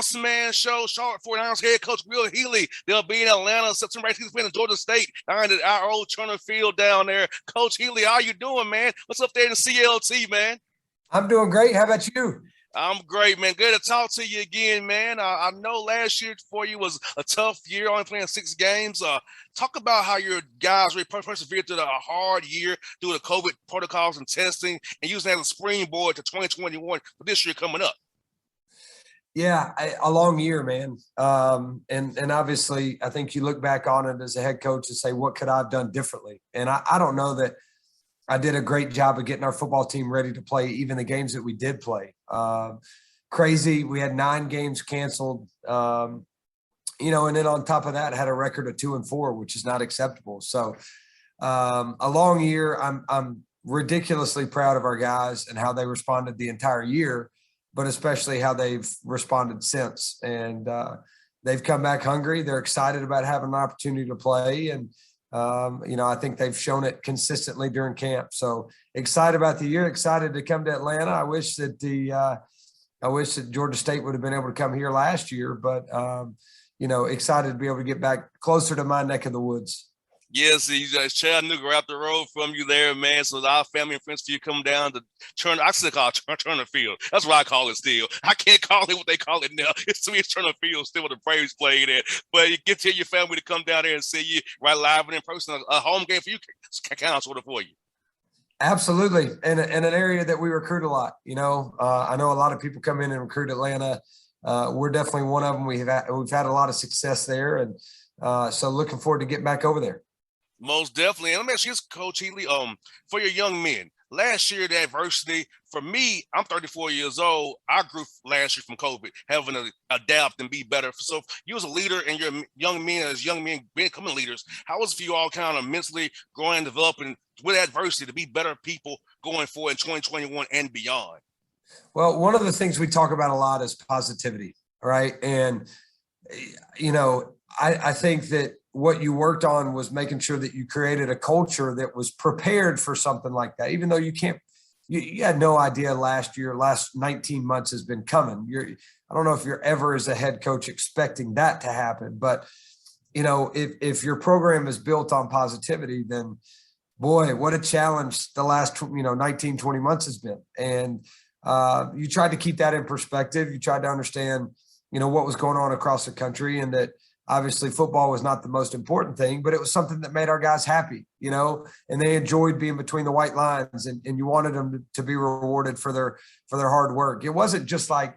Bossman Show. Charlotte 49ers head coach Will Healy. They'll be in Atlanta September 18th in Georgia State down at our old Turner Field down there. Coach Healy, how you doing, man? What's up there in the CLT, man? I'm doing great. How about you? I'm great, man. Good to talk to you again, man. I know last year for you was a tough year, only playing 6 games. Talk about how your guys really persevered through a hard year through the COVID protocols and testing, and using that as a springboard to 2021 for this year coming up. Yeah, a long year, man. And obviously, I think you look back on it as a head coach and say, what could I have done differently? And I don't know that I did a great job of getting our football team ready to play even the games that we did play. Crazy. We had 9 games canceled, and then on top of that, had a record of 2-4, which is not acceptable. So a long year. I'm ridiculously proud of our guys and how they responded the entire year, but especially how they've responded since. And they've come back hungry. They're excited about having an opportunity to play. And, I think they've shown it consistently during camp. So excited about the year, excited to come to Atlanta. I wish that Georgia State would have been able to come here last year, but, excited to be able to get back closer to my neck of the woods. Yes, Chattanooga up the road from you there, man. So our family and friends for you come down to Turner. I still call it Turner Field. That's what I call it still. I can't call it what they call it now. It's to me, it's Turner Field still with the Braves playing at. But you get to your family to come down there and see you right live and in person. A home game for you counts sort of for you. Absolutely. And an area that we recruit a lot. I know a lot of people come in and recruit Atlanta. We're definitely one of them. We've had a lot of success there. And so looking forward to getting back over there. Most definitely. And let me ask you this, Coach Healy, for your young men, last year, the adversity, for me, I'm 34 years old. I grew last year from COVID, having to adapt and be better. So you as a leader and your young men becoming leaders, how was it for you all kind of mentally growing and developing with adversity to be better people going forward in 2021 and beyond? Well, one of the things we talk about a lot is positivity, right? And, I think that what you worked on was making sure that you created a culture that was prepared for something like that, even though you had no idea last 19 months has been coming. I don't know if you're ever as a head coach expecting that to happen, but if your program is built on positivity, then boy, what a challenge the last 19, 20 months has been. And you tried to keep that in perspective. You tried to understand, what was going on across the country, and that obviously football was not the most important thing, but it was something that made our guys happy, and they enjoyed being between the white lines, and you wanted them to be rewarded for their hard work. It wasn't just like,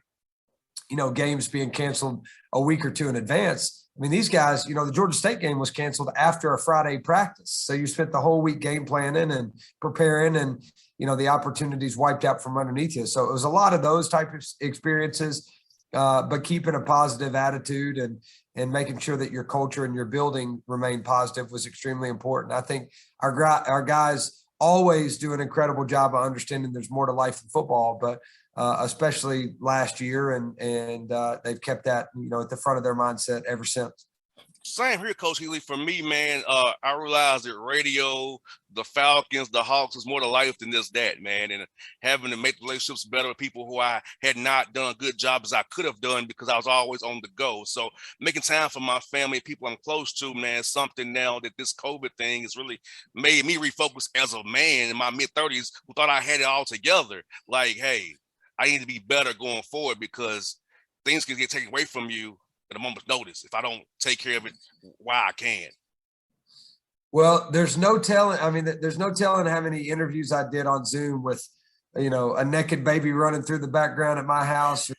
games being canceled a week or two in advance. I mean, these guys, the Georgia State game was canceled after a Friday practice. So you spent the whole week game planning and preparing, and, the opportunities wiped out from underneath you. So it was a lot of those type of experiences, but keeping a positive attitude and making sure that your culture and your building remained positive was extremely important. I think our guys always do an incredible job of understanding there's more to life than football, but especially last year, and they've kept that, at the front of their mindset ever since. Same here, Coach Healy. For me, man, I realized that radio, the Falcons, the Hawks is more to life than just that, man. And having to make relationships better with people who I had not done a good job as I could have done because I was always on the go. So making time for my family, people I'm close to, man, is something now that this COVID thing has really made me refocus as a man in my mid-30s who thought I had it all together. Like, hey, I need to be better going forward because things can get taken away from you at a moment's notice if I don't take care of it while I can. Well, there's no telling how many interviews I did on Zoom with, a naked baby running through the background at my house, or,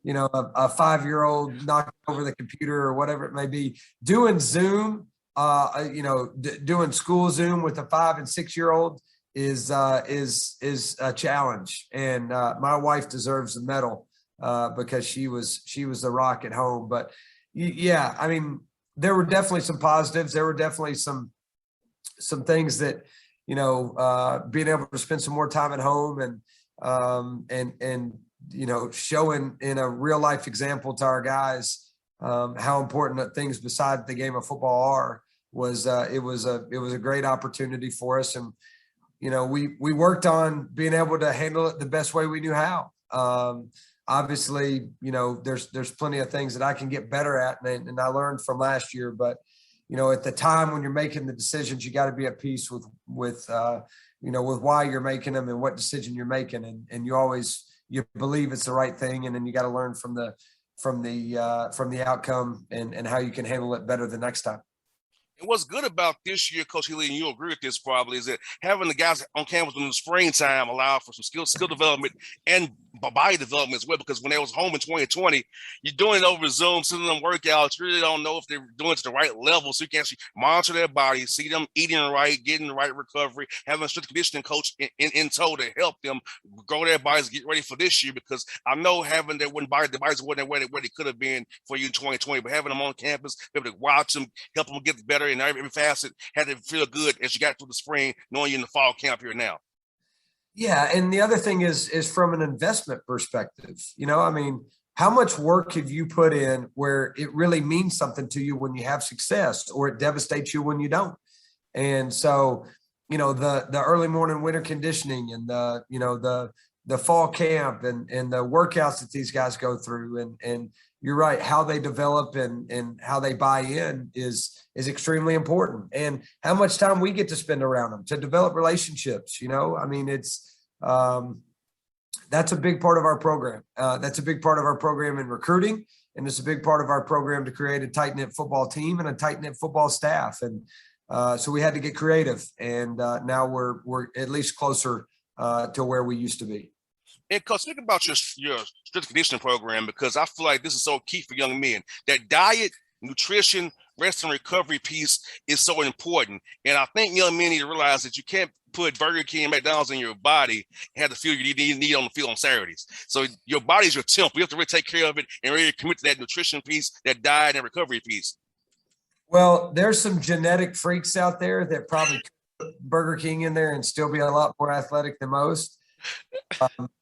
a 5-year-old knocking over the computer or whatever it may be. Doing Zoom, doing school Zoom with a 5 and 6-year-old is a challenge. And my wife deserves a medal because she was the rock at home. But yeah, I mean, there were definitely some positives. There were definitely some things that, being able to spend some more time at home and showing in a real life example to our guys how important that things beside the game of football are was it was a great opportunity for us. And, we worked on being able to handle it the best way we knew how. obviously, there's plenty of things that I can get better at, and I learned from last year. But at the time when you're making the decisions, you got to be at peace with with why you're making them and what decision you're making, and you believe it's the right thing, and then you got to learn from the outcome and how you can handle it better the next time. And what's good about this year, Coach Healy, and you'll agree with this probably, is that having the guys on campus in the springtime allow for some skill development and body development as well. Because when they was home in 2020, you're doing it over Zoom, sending them workouts. You really don't know if they're doing it to the right level. So you can actually monitor their body, see them eating right, getting the right recovery, having a strength conditioning coach in tow to help them grow their bodies, get ready for this year. Because I know having their bodies wasn't where they could have been for you in 2020, but having them on campus, be able to watch them, help them get better, and every facet had to feel good as you got through the spring, knowing you're in the fall camp here now. Yeah, and the other thing is from an investment perspective. I mean, how much work have you put in where it really means something to you when you have success, or it devastates you when you don't? And so, the early morning winter conditioning and the fall camp and the workouts that these guys go through, and you're right, how they develop and how they buy in is extremely important, and how much time we get to spend around them to develop relationships. I mean, that's a big part of our program. That's a big part of our program in recruiting, and it's a big part of our program to create a tight-knit football team and a tight-knit football staff. And so we had to get creative, and now we're at least closer to where we used to be. And Coach, think about your strength conditioning program, because I feel like this is so key for young men. That diet, nutrition, rest and recovery piece is so important. And I think young men need to realize that you can't put Burger King and McDonald's in your body and have the feel you need on the field on Saturdays. So your body's your temple. You have to really take care of it and really commit to that nutrition piece, that diet and recovery piece. Well, there's some genetic freaks out there that probably put Burger King in there and still be a lot more athletic than most.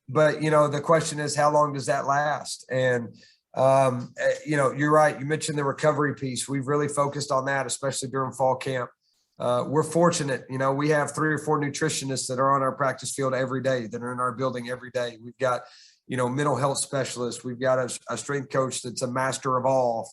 But the question is, how long does that last? And you're right. You mentioned the recovery piece. We've really focused on that, especially during fall camp. We're fortunate. We have 3 or 4 nutritionists that are on our practice field every day, that are in our building every day. We've got mental health specialists. We've got a strength coach that's a master of all,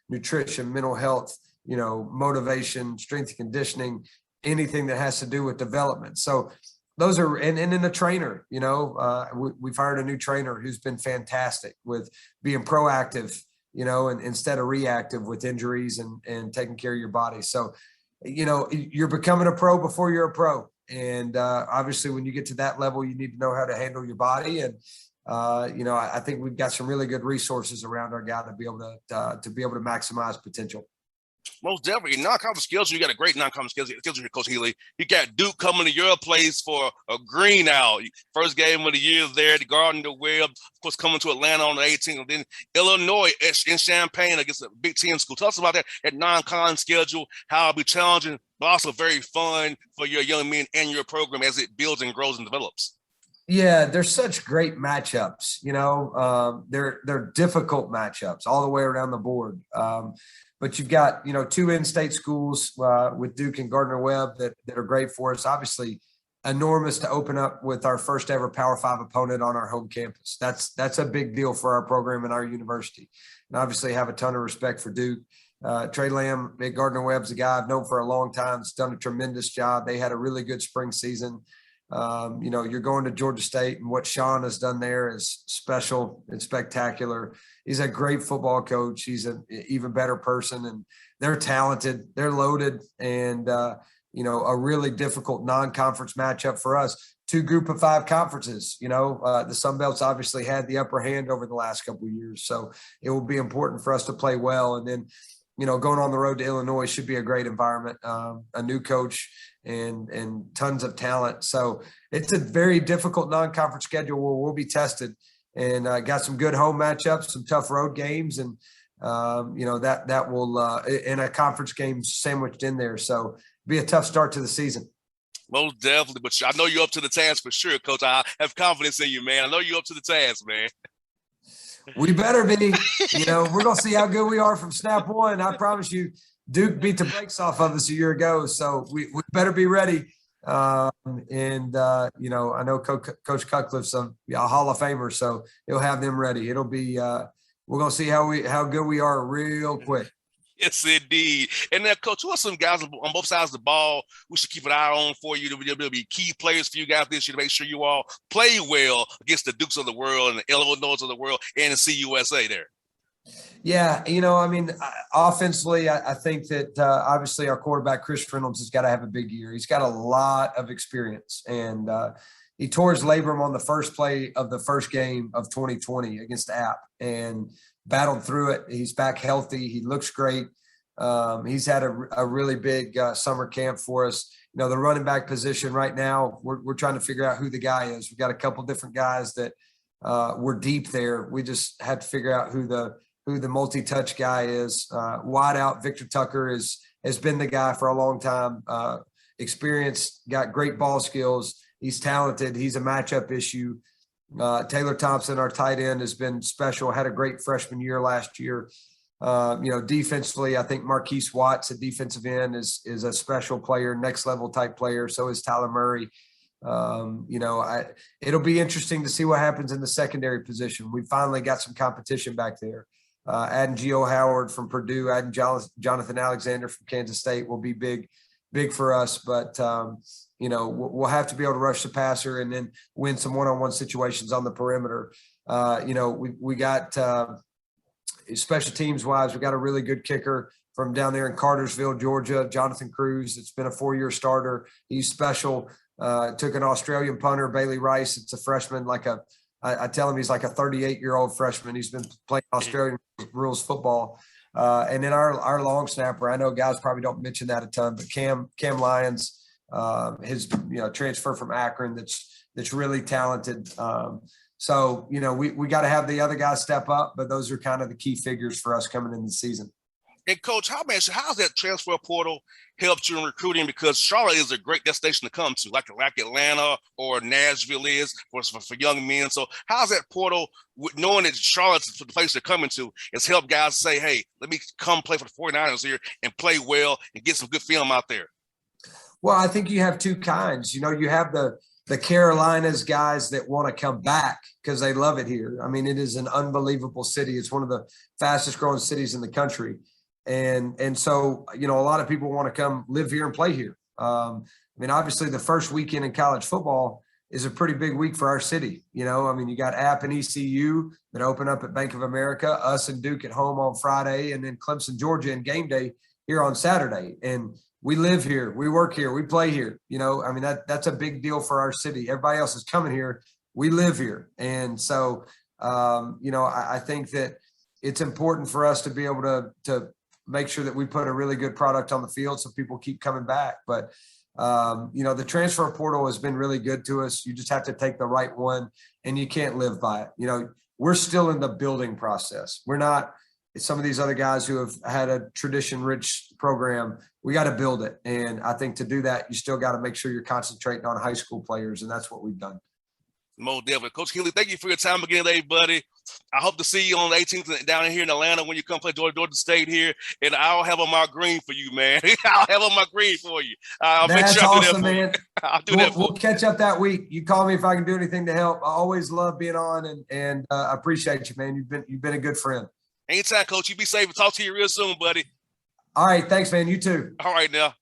nutrition, mental health, motivation, strength and conditioning, anything that has to do with development. So those are, and then a trainer, we've hired a new trainer who's been fantastic with being proactive, and instead of reactive with injuries and taking care of your body. So, you're becoming a pro before you're a pro. And obviously when you get to that level, you need to know how to handle your body. And, I think we've got some really good resources around our guy to be able to maximize potential. Most definitely. Non-conference skills, you got a great non-conference skills here, Coach Healy. You got Duke coming to your place for a green out. First game of the year there, the Garden of Web, of course, coming to Atlanta on the 18th. And then Illinois in Champaign against a Big Ten school. Tell us about that non-con schedule, how it'll be challenging, but also very fun for your young men and your program as it builds and grows and develops. Yeah, they're such great matchups. They're difficult matchups all the way around the board. But you've got, 2 in-state schools with Duke and Gardner-Webb that are great for us. Obviously, enormous to open up with our first ever Power 5 opponent on our home campus. That's a big deal for our program and our university. And obviously have a ton of respect for Duke. Trey Lamb at Gardner-Webb's a guy I've known for a long time. Has done a tremendous job. They had a really good spring season. You're going to Georgia State, and what Sean has done there is special and spectacular. He's a great football coach. He's an even better person, and they're talented. They're loaded, and a really difficult non-conference matchup for us. 2 group of 5 conferences. The Sun Belt's obviously had the upper hand over the last couple of years, so it will be important for us to play well. And then, going on the road to Illinois should be a great environment. A new coach and tons of talent. So it's a very difficult non-conference schedule where we'll be tested, and got some good home matchups, some tough road games, and that will and a conference game sandwiched in there. So be a tough start to the season. Most definitely, but I know you're up to the task for sure, Coach. I have confidence in you, man. I know you're up to the task, man. We better be. We're going to see how good we are from snap one. I promise you, Duke beat the brakes off of us a year ago, so we better be ready You know, I know Coach Cutcliffe's a Hall of Famer, so he'll have them ready. It'll be we're gonna see how good we are real quick. Yes, indeed. And then, Coach, who are some guys on both sides of the ball we should keep an eye on for you to be key players for you guys this year to make sure you all play well against the Dukes of the world and the Illinois of the world and the CUSA there? Yeah, you know, I mean, offensively, I think that obviously our quarterback, Chris Reynolds, has got to have a big year. He's got a lot of experience, and he tore his labrum on the first play of the first game of 2020 against App and battled through it. He's back healthy. He looks great. He's had a really big summer camp for us. You know, the running back position right now, we're trying to figure out who the guy is. We've got a couple different guys that we're deep there. We just had to figure out who the multi-touch guy is. Wide out, Victor Tucker has been the guy for a long time. Experienced, got great ball skills. He's talented. He's a matchup issue. Taylor Thompson, our tight end, has been special. Had a great freshman year last year. You know, defensively, I think Marquise Watts, a defensive end, is a special player, next level type player. So is Tyler Murray. You know, it'll be interesting to see what happens in the secondary position. We finally got some competition back there. Adding Gio Howard from Purdue, adding Jonathan Alexander from Kansas State will be big for us. But, you know, we'll have to be able to rush the passer and then win some one-on-one situations on the perimeter. You know, we got special teams wise, we got a really good kicker from down there in Cartersville, Georgia, Jonathan Cruz. It's been a 4-year starter. He's special. Took an Australian punter, Bailey Rice. It's a freshman, I tell him he's like a 38-year-old freshman. He's been playing Australian rules football. And then our long snapper, I know guys probably don't mention that a ton, but Cam Lyons, his transfer from Akron, that's really talented. So, you know, we got to have the other guys step up, but those are kind of the key figures for us coming in the season. And Coach, how's that transfer portal helped you in recruiting? Because Charlotte is a great destination to come to, like Atlanta or Nashville is for young men. So how's that portal, knowing that Charlotte's the place they're coming to, has helped guys say, hey, let me come play for the 49ers here and play well and get some good film out there? Well, I think you have two kinds. You know, you have the Carolinas guys that want to come back because they love it here. I mean, it is an unbelievable city. It's one of the fastest growing cities in the country. And so, you know, a lot of people want to come live here and play here. I mean, obviously the first weekend in college football is a pretty big week for our city. You know, I mean, you got App and ECU that open up at Bank of America, us and Duke at home on Friday, and then Clemson, Georgia and game day here on Saturday. And we live here, we work here, we play here. You know, I mean, that's a big deal for our city. Everybody else is coming here. We live here. And so, you know, I think that it's important for us to be able to make sure that we put a really good product on the field so people keep coming back. But, you know, the transfer portal has been really good to us. You just have to take the right one and you can't live by it. You know, we're still in the building process. We're not some of these other guys who have had a tradition-rich program. We got to build it. And I think to do that, you still got to make sure you're concentrating on high school players. And that's what we've done. Most definitely. Coach Healy, thank you for your time again today, buddy. I hope to see you on the 18th down here in Atlanta when you come play Georgia State here. And I'll have on my green for you, man. I'll have on my green for you. I'll make sure I'll do that for you. I'll do that for you. We'll catch up that week. You call me if I can do anything to help. I always love being on, and I appreciate you, man. You've been a good friend. Anytime, Coach. You be safe. Talk to you real soon, buddy. All right. Thanks, man. You too. All right, now.